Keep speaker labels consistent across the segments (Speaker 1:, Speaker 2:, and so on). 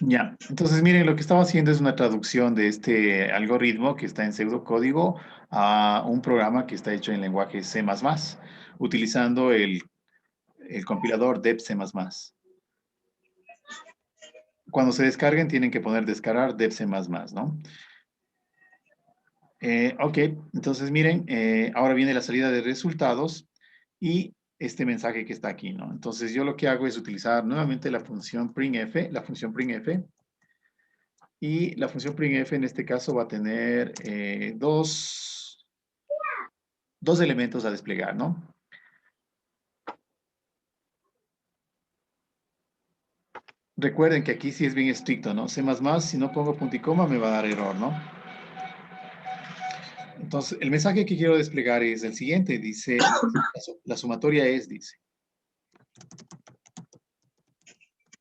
Speaker 1: Ya, entonces miren, lo que estaba haciendo es una traducción de este algoritmo que está en pseudocódigo a un programa que está hecho en lenguaje C++, utilizando el compilador deb C++. Cuando se descarguen tienen que poner descargar deb C++, ¿no? Ok, entonces miren, ahora viene la salida de resultados y este mensaje que está aquí, ¿no? Entonces yo lo que hago es utilizar nuevamente la función printf, y la función printf en este caso va a tener dos elementos a desplegar, ¿no? Recuerden que aquí sí es bien estricto, ¿no? C++, si no pongo punto y coma me va a dar error, ¿no? Entonces, el mensaje que quiero desplegar es el siguiente, dice, la sumatoria es, dice.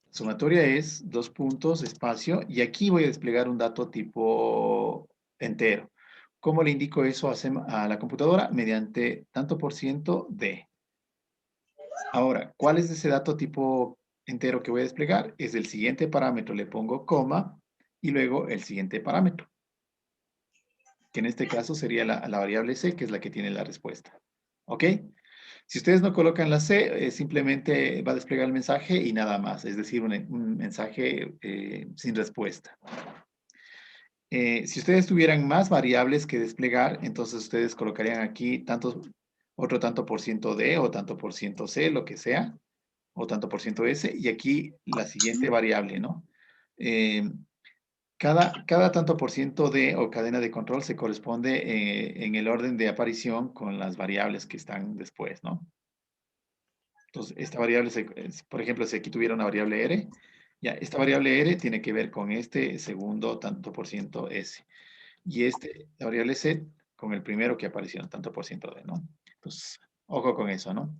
Speaker 1: Sumatoria es, dos puntos, espacio, y aquí voy a desplegar un dato tipo entero. ¿Cómo le indico eso a la computadora? Mediante tanto por ciento de. Ahora, ¿cuál es ese dato tipo entero que voy a desplegar? Es el siguiente parámetro, le pongo coma, y luego el siguiente parámetro, que en este caso sería la variable c, que es la que tiene la respuesta. ¿Ok? Si ustedes no colocan la C, simplemente va a desplegar el mensaje y nada más, es decir, un mensaje sin respuesta. Si ustedes tuvieran más variables que desplegar, entonces ustedes colocarían aquí otro tanto por ciento D o tanto por ciento C, lo que sea, o tanto por ciento S, y aquí la siguiente variable, ¿no? Eh, cada tanto por ciento de o cadena de control se corresponde en el orden de aparición con las variables que están después, ¿no? Entonces, esta variable, por ejemplo, si aquí tuviera una variable R, ya, esta variable R tiene que ver con este segundo tanto por ciento S. Y la variable C con el primero que apareció, tanto por ciento D, ¿no? Entonces, ojo con eso, ¿no?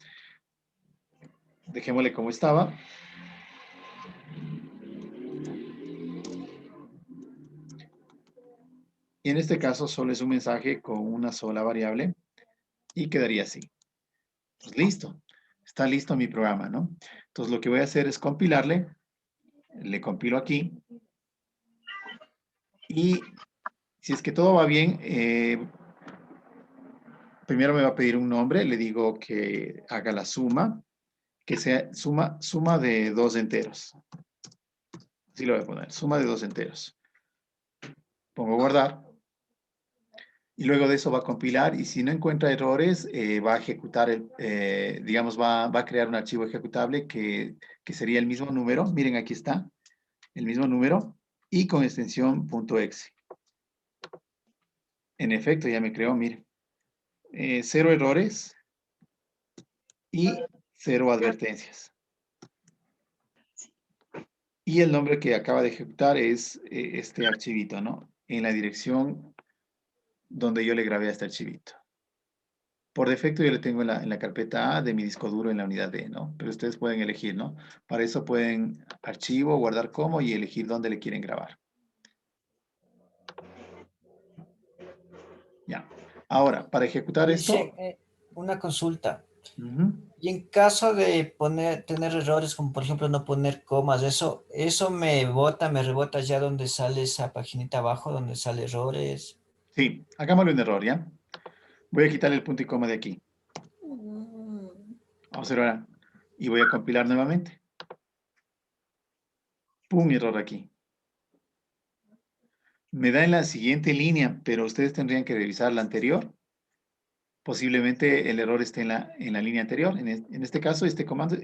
Speaker 1: Dejémosle como estaba. Y en este caso solo es un mensaje con una sola variable y quedaría así. Pues listo. Está listo mi programa, ¿no? Entonces lo que voy a hacer es compilarle. Le compilo aquí. Y si es que todo va bien, primero me va a pedir un nombre. Le digo que haga la suma, que sea suma de dos enteros. Así lo voy a poner, suma de dos enteros. Pongo guardar. Y luego de eso va a compilar y si no encuentra errores, va a ejecutar, digamos, va a crear un archivo ejecutable que sería el mismo número. Miren, aquí está, el mismo número y con extensión .exe. En efecto, ya me creó, miren. Cero errores y cero advertencias. Y el nombre que acaba de ejecutar es este archivito, ¿no? En la dirección donde yo le grabé a este archivito. Por defecto yo le tengo en la carpeta A de mi disco duro en la unidad D, ¿no? Pero ustedes pueden elegir, ¿no? Para eso pueden archivo, guardar como y elegir dónde le quieren grabar. Ya. Ahora, para ejecutar esto,
Speaker 2: Dice, una consulta.
Speaker 1: ujú,
Speaker 2: Y en caso de tener errores, como por ejemplo no poner comas, eso me rebota ya donde sale esa paginita abajo, donde sale errores.
Speaker 1: sí, hagámosle un error, ¿ya? Voy a quitarle el punto y coma de aquí. Vamos a ver ahora. Y voy a compilar nuevamente. ¡Pum! Error aquí. Me da en la siguiente línea, pero ustedes tendrían que revisar la anterior. Posiblemente el error esté en la línea anterior. En este caso, este comando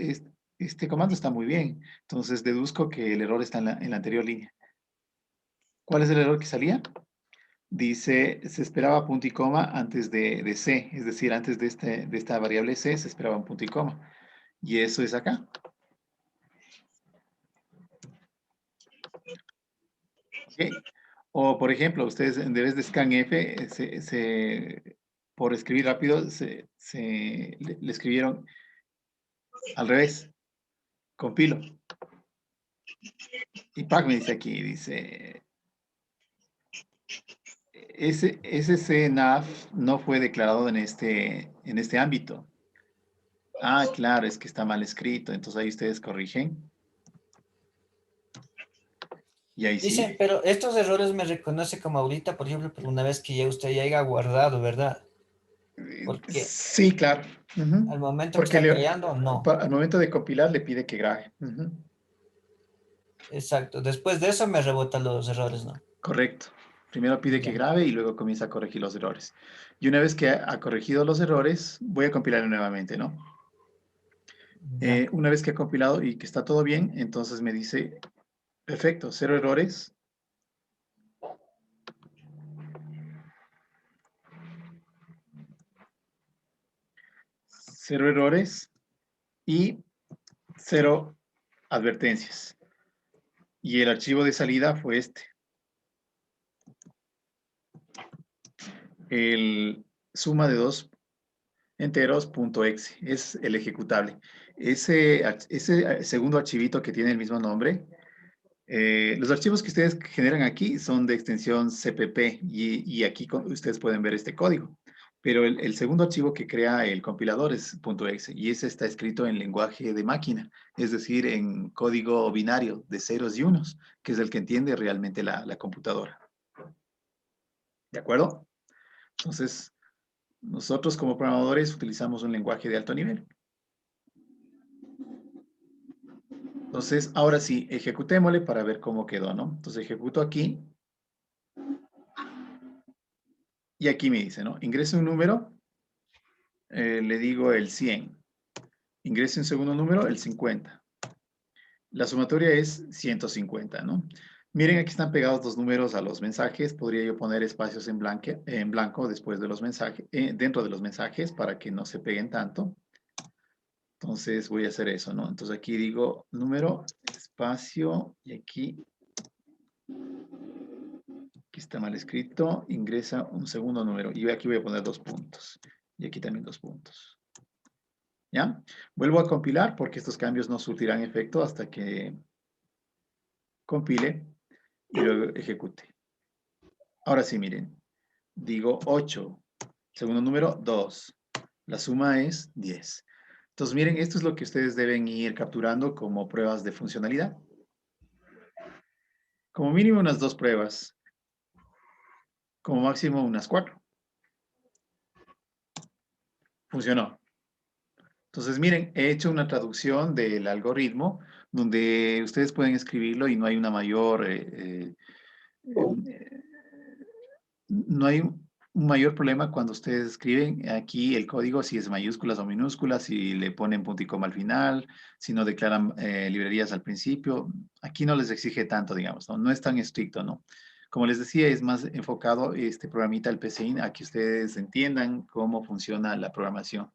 Speaker 1: está muy bien. Entonces deduzco que el error está en la anterior línea. ¿Cuál es el error que salía? Dice, se esperaba punto y coma antes de C, es decir, antes de esta variable C se esperaba un punto y coma. Y eso es acá. ¿Ok? O, por ejemplo, ustedes en vez de scanf, por escribir rápido, le escribieron al revés. Compilo. Y Pac me dice aquí, dice, ese CNAF no fue declarado en este ámbito. Ah, claro, es que está mal escrito. Entonces ahí ustedes corrigen. Y ahí
Speaker 2: Dice,
Speaker 1: sí.
Speaker 2: pero estos errores me reconoce como ahorita, por ejemplo, por una vez que ya usted ya haya guardado, ¿verdad? Porque
Speaker 1: Sí, claro. Ujú.
Speaker 2: al momento que
Speaker 1: Porque
Speaker 2: está creando, no.
Speaker 1: al momento de compilar le pide que grabe. Ujú.
Speaker 2: Exacto. Después de eso me rebota los errores, ¿no?
Speaker 1: Correcto. Primero pide que
Speaker 2: Ya,
Speaker 1: grabe y luego comienza a corregir los errores. Y una vez que ha corregido los errores, voy a compilar nuevamente, ¿no?
Speaker 2: ya.
Speaker 1: Una vez que ha compilado y que está todo bien, entonces me dice, perfecto, cero errores. Cero errores y cero advertencias. Y el archivo de salida fue este. El suma de dos enteros.exe es el ejecutable. Ese segundo archivito que tiene el mismo nombre, los archivos que ustedes generan aquí son de extensión CPP y aquí ustedes pueden ver este código. Pero el segundo archivo que crea el compilador es .exe y ese está escrito en lenguaje de máquina, es decir, en código binario de ceros y unos, que es el que entiende realmente la computadora. ¿De acuerdo? Entonces, nosotros como programadores utilizamos un lenguaje de alto nivel. Entonces, ahora sí, ejecutémosle para ver cómo quedó, ¿no? Entonces, ejecuto aquí y aquí me dice, ¿no? Ingrese un número, le digo el 100. Ingrese un segundo número, el 50. La sumatoria es 150, ¿no? Miren, aquí están pegados los números a los mensajes. Podría yo poner espacios en blanco después de los mensajes, dentro de los mensajes para que no se peguen tanto. Entonces voy a hacer eso, ¿no? Entonces aquí digo número, espacio, y aquí está mal escrito, ingresa un segundo número. Y aquí voy a poner 2 puntos. Y aquí también 2 puntos. ¿Ya? Vuelvo a compilar porque estos cambios no surtirán efecto hasta que compile y luego ejecute. Ahora sí, miren. Digo 8. Segundo número, 2. La suma es 10. Entonces, miren, esto es lo que ustedes deben ir capturando como pruebas de funcionalidad. Como mínimo unas 2 pruebas. Como máximo unas 4. Funcionó. Entonces, miren, he hecho una traducción del algoritmo donde ustedes pueden escribirlo y no hay una mayor, no hay un mayor problema cuando ustedes escriben aquí el código, si es mayúsculas o minúsculas, si le ponen punto y coma al final, si no declaran librerías al principio. Aquí no les exige tanto, digamos, ¿no? No es tan estricto, ¿no? Como les decía, es más enfocado este programita, el PCIN, a que ustedes entiendan cómo funciona la programación.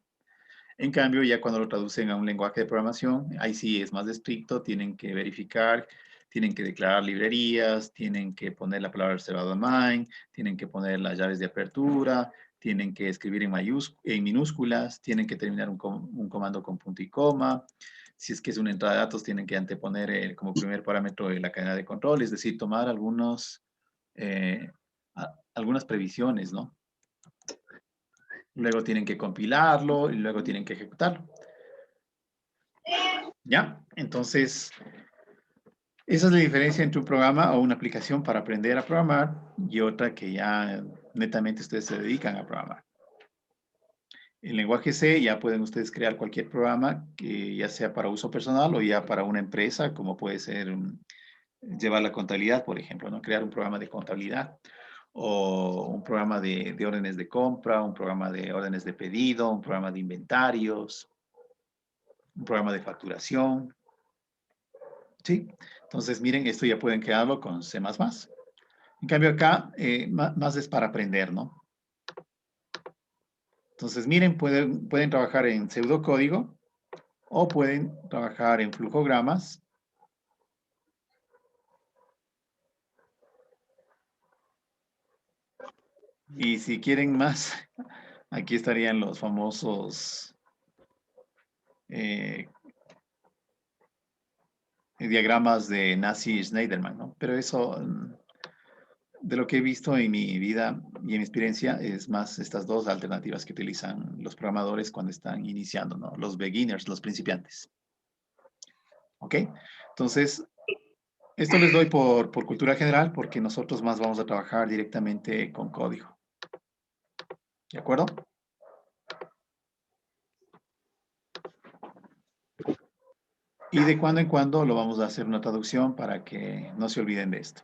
Speaker 1: En cambio, ya cuando lo traducen a un lenguaje de programación, ahí sí es más estricto, tienen que verificar, tienen que declarar librerías, tienen que poner la palabra reservada main, tienen que poner las llaves de apertura, tienen que escribir en minúsculas, tienen que terminar un comando con punto y coma. Si es que es una entrada de datos, tienen que anteponer como primer parámetro la cadena de control, es decir, tomar eh, algunas previsiones, ¿no? Luego tienen que compilarlo y luego tienen que ejecutarlo. ¿Ya? Entonces, esa es la diferencia entre un programa o una aplicación para aprender a programar y otra que ya netamente ustedes se dedican a programar. En lenguaje C ya pueden ustedes crear cualquier programa que ya sea para uso personal o ya para una empresa, como puede ser llevar la contabilidad, por ejemplo, ¿no? Crear un programa de contabilidad o un programa de órdenes de compra, un programa de órdenes de pedido, un programa de inventarios, un programa de facturación. ¿Sí? Entonces, miren, esto ya pueden crearlo con C++. En cambio acá, más es para aprender, ¿no? Entonces, miren, pueden trabajar en pseudocódigo o pueden trabajar en flujogramas. Y si quieren más, aquí estarían los famosos eh, diagramas de Nazi y Schneiderman, ¿no? Pero eso, de lo que he visto en mi vida y en mi experiencia, es más estas dos alternativas que utilizan los programadores cuando están iniciando, ¿no? Los beginners, los principiantes. ¿Ok? Entonces, Esto les doy por cultura general porque nosotros más vamos a trabajar directamente con código. ¿De acuerdo? Y de cuando en cuando lo vamos a hacer una traducción para que no se olviden de esto.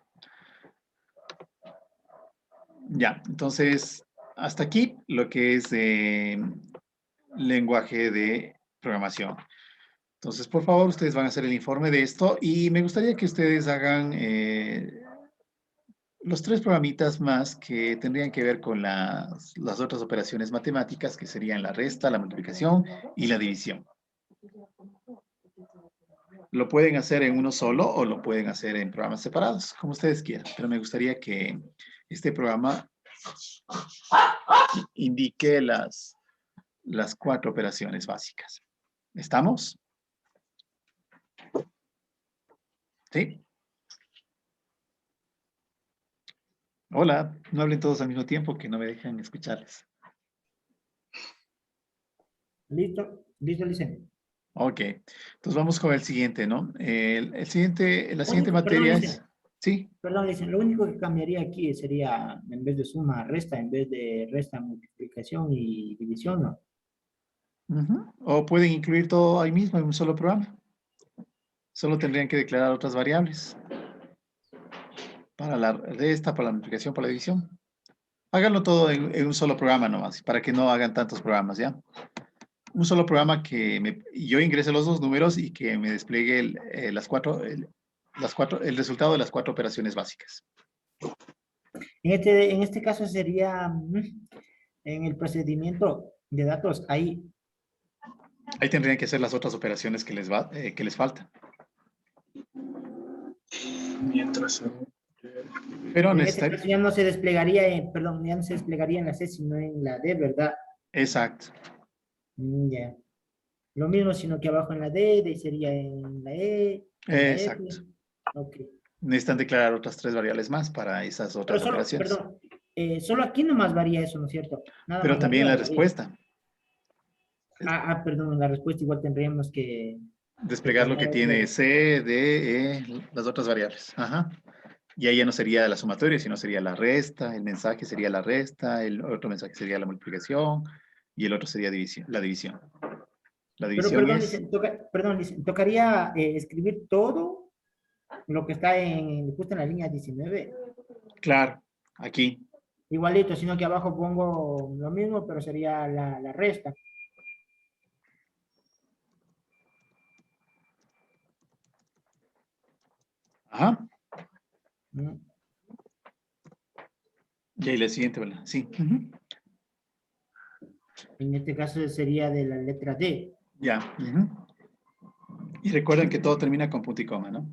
Speaker 1: Ya, entonces, hasta aquí lo que es lenguaje de programación. Entonces, por favor, ustedes van a hacer el informe de esto y me gustaría que ustedes hagan los 3 programitas más que tendrían que ver con las otras operaciones matemáticas, que serían la resta, la multiplicación y la división. Lo pueden hacer en uno solo o lo pueden hacer en programas separados, como ustedes quieran. Pero me gustaría que este programa indique las 4 operaciones básicas. ¿Estamos? ¿Sí? Hola, no hablen todos al mismo tiempo que no me dejan escucharles.
Speaker 3: Listo, listo, Licen.
Speaker 1: Ok, entonces vamos con el siguiente, ¿no? La siguiente
Speaker 3: Único, perdón,
Speaker 1: materia es...
Speaker 3: Licen.
Speaker 1: Sí,
Speaker 3: Perdón, Licen. Lo único que cambiaría aquí sería, en vez de suma, resta, en vez de resta, multiplicación y división, ¿no?
Speaker 1: ujú. O pueden incluir todo ahí mismo en un solo programa. Solo tendrían que declarar otras variables para la resta, para la multiplicación, para la división. Háganlo todo en un solo programa nomás, para que no hagan tantos programas, ¿ya? Un solo programa que yo ingrese los 2 números y que me despliegue el resultado de las 4 operaciones básicas.
Speaker 3: En este caso sería, en el procedimiento de datos, ahí,
Speaker 1: Ahí tendrían que hacer las otras operaciones que les faltan.
Speaker 4: Mientras
Speaker 1: Pero
Speaker 3: en este
Speaker 1: necesitaría...
Speaker 3: caso ya no se desplegaría, perdón, ya no se desplegaría en la C, sino en la D, ¿verdad?
Speaker 1: Exacto.
Speaker 3: Ya. Lo mismo, sino que abajo en la D sería en la E, en la F.
Speaker 1: Exacto.
Speaker 3: Ok.
Speaker 1: Necesitan declarar otras 3 variables más para esas
Speaker 3: Pero
Speaker 1: otras
Speaker 3: solo,
Speaker 1: operaciones.
Speaker 3: perdón, solo aquí nomás varía eso, ¿no es cierto? Nada
Speaker 1: Pero
Speaker 3: más
Speaker 1: también
Speaker 3: arriba
Speaker 1: la
Speaker 3: varía.
Speaker 1: respuesta.
Speaker 3: Perdón, en la respuesta igual tendríamos que
Speaker 1: Desplegar lo que
Speaker 3: poner
Speaker 1: tiene C, D, E, las otras variables. Ajá. Y ahí ya no sería la sumatoria, sino sería la resta, el mensaje sería la resta, el otro mensaje sería la multiplicación y el otro sería la división. La
Speaker 3: Pero
Speaker 1: división
Speaker 3: perdón,
Speaker 1: es,
Speaker 3: perdón, tocaría escribir todo lo que está justo en la línea 19,
Speaker 1: claro, aquí.
Speaker 3: igualito, sino que abajo pongo lo mismo, pero sería la resta.
Speaker 1: Ajá.
Speaker 3: ¿No?
Speaker 1: Y ahí la siguiente, ¿verdad? Sí. Ujú.
Speaker 3: En este caso sería de la letra D.
Speaker 1: Ya. Ujú. Y recuerden que todo termina con punto y coma, ¿no?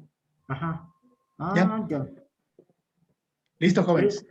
Speaker 3: Ajá.
Speaker 1: Ya.
Speaker 3: Ya.
Speaker 1: Listo,
Speaker 3: Pero,
Speaker 1: jóvenes.